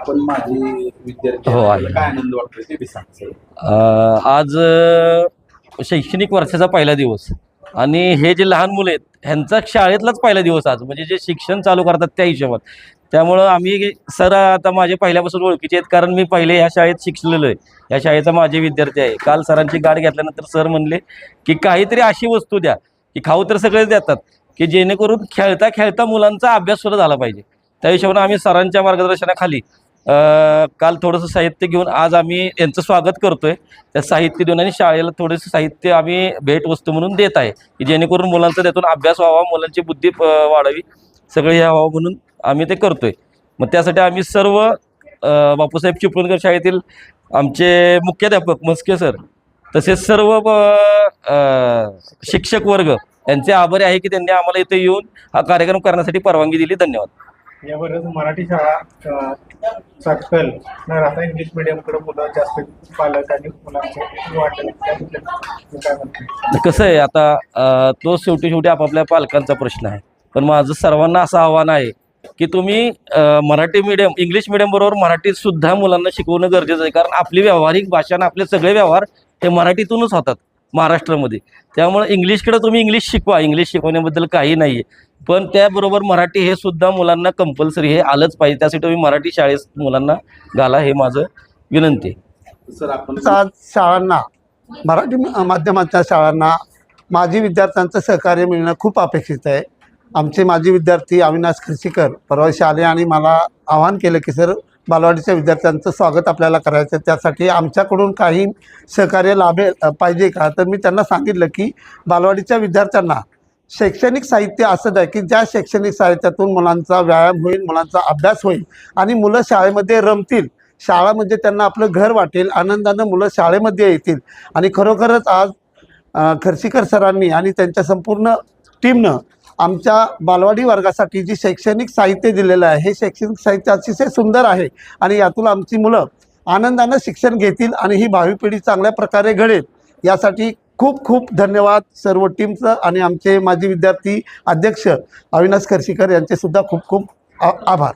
आपण माझी विद्यार्थी हो, आहे. आपल्याला काय आनंद वाटतो ते बी सांग सर. आज शैक्षणिक वर्षाचा पहिला दिवस आणि हे जे लहान मुलं आहेत ह्यांचा शाळेतलाच पहिला दिवस आज, म्हणजे जे शिक्षण चालू करतात त्या हिशोबात. त्यामुळं आम्ही सर आता माझे पहिल्यापासून ओळखीचे आहेत, कारण मी पहिले ह्या शाळेत शिकलेलो आहे. या शाळेचा माझे विद्यार्थी आहे. काल सरांची गाठ घेतल्यानंतर सर म्हणले की काहीतरी अशी वस्तू द्या की खाऊ तर सगळेच देतात, की जेणेकरून खेळता खेळता मुलांचा अभ्यास सुद्धा झाला पाहिजे. त्या हिशोबाने आम्ही सरांच्या मार्गदर्शनाखाली काल थोडंसं साहित्य घेऊन आज आम्ही यांचं स्वागत करतोय. त्या साहित्य देऊन आणि शाळेला थोडंसं साहित्य आम्ही भेटवस्तू म्हणून देत आहे, की जेणेकरून मुलांचा त्यातून अभ्यास व्हावा, मुलांची बुद्धी वाढावी, सगळं हे व्हावं म्हणून आम्ही ते करतोय. मग त्यासाठी आम्ही सर्व बापूसाहेब चिपळूणकर शाळेतील आमचे मुख्याध्यापक मस्के सर तसेच सर्व शिक्षक वर्ग यांचे आभारी आहे की त्यांनी आम्हाला इथे येऊन हा कार्यक्रम करण्यासाठी परवानगी दिली. धन्यवाद. याबरोबर मराठी शाळा सकल न राहता इंग्लिश मिडियमकडे मुलं जास्त पालक आणि मुलांचं वाटत काय म्हणते. कसं आहे आता तो शेवटी आपापल्या पालकांचा प्रश्न आहे. पण माझं सर्वांना असं आव्हान आहे की तुम्ही मराठी मीडियम इंग्लिश मिडियम बरोबर मराठीत सुद्धा मुलांना शिकवणं गरजेचं आहे. कारण आपली व्यावहारिक भाषा आणि आपले सगळे व्यवहार हे मराठीतूनच होतात महाराष्ट्रामध्ये. त्यामुळे इंग्लिशकडे तुम्ही इंग्लिश शिकवा, इंग्लिश शिकवण्याबद्दल काही नाही आहे. पण त्याबरोबर मराठी हे सुद्धा मुलांना कंपल्सरी हे आलंच पाहिजे. त्यासाठी तुम्ही मराठी शाळेत मुलांना घाला, हे माझं विनंती आहे. सर आपण आज शाळांना मराठी माध्यमाच्या शाळांना माजी विद्यार्थ्यांचं सहकार्य मिळणं खूप अपेक्षित आहे. आमचे माजी विद्यार्थी अविनाश खर्शीकर परवाशी आले आणि मला आवाहन केलं की सर बालवाडीच्या विद्यार्थ्यांचं स्वागत आपल्याला करायचं, त्यासाठी आमच्याकडून काही सहकार्य पाहिजे का. तर मी त्यांना सांगितलं की बालवाडीच्या विद्यार्थ्यांना शैक्षणिक साहित्य असं आहे की ज्या शैक्षणिक साहित्यातून मुलांचा व्यायाम होईल, मुलांचा अभ्यास होईल आणि मुलं शाळेमध्ये रमतील. शाळा म्हणजे त्यांना आपलं घर वाटेल, आनंदानं मुलं शाळेमध्ये येतील. आणि खरोखरच आज खर्शीकर सरांनी आणि त्यांच्या संपूर्ण टीमनं आमच्या बालवाडी वर्गासाठी जी शैक्षणिक साहित्य दिलेलं आहे, हे शैक्षणिक साहित्य अतिशय सुंदर आहे आणि यातून आमची मुलं आनंदानं शिक्षण घेतील आणि ही भावी पिढी चांगल्या प्रकारे घडेल. यासाठी खूप खूप धन्यवाद सर्व टीमचं आणि आमचे माजी विद्यार्थी अध्यक्ष अविनाश खर्शीकर यांचे सुद्धा खूप खूप आभार.